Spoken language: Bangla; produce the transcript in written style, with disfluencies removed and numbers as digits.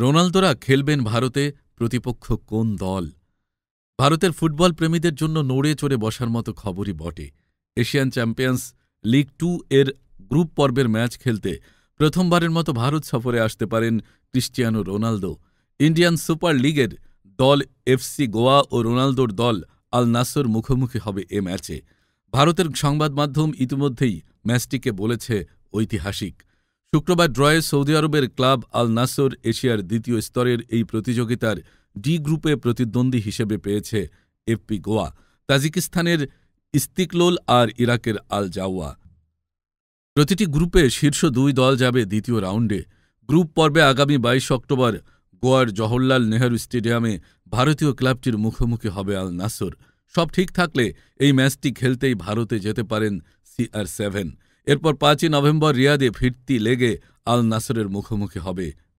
রোনালদোরা খেলবেন ভারতে, প্রতিপক্ষ কোন দল? ভারতের ফুটবল প্রেমীদের জন্য নড়ে চড়ে বসার মতো খবরই বটে। এশিয়ান চ্যাম্পিয়ন্স লিগ 2 এর গ্রুপ পর্বের ম্যাচ খেলতে প্রথমবারের মতো ভারত সফরে আসতে পারেন ক্রিস্টিয়ানো রোনালদো। ইন্ডিয়ান সুপার লিগের দল এফসি গোয়া ও রোনালদোর দল আল নাসর মুখোমুখি হবে এ ম্যাচে। ভারতের সংবাদ মাধ্যম ইতিমধ্যেই ম্যাচটিকে বলেছে ঐতিহাসিক। শুক্রবার ড্রয়ে সৌদি আরবের ক্লাব আল নাসর এশিয়ার দ্বিতীয় স্তরের এই প্রতিযোগিতার ডি গ্রুপে প্রতিদ্বন্দ্বী হিসেবে পেয়েছে এফপি গোয়া, তাজিকিস্তানের ইস্তিকলোল আর ইরাকের আল জাওয়া। প্রতিটি গ্রুপে শীর্ষ 2 দল যাবে দ্বিতীয় রাউন্ডে। গ্রুপ পর্বে আগামী 22 অক্টোবর গোয়ার জওহরলাল নেহরু স্টেডিয়ামে ভারতীয় ক্লাবটির মুখোমুখি হবে আল নাসর। সব ঠিক থাকলে এই ম্যাচটি খেলতেই ভারতে যেতে পারেন CR7। এরপর 5ই নভেম্বর রিয়াদে ফিরতি লেগে আল নাসরের মুখোমুখি হবে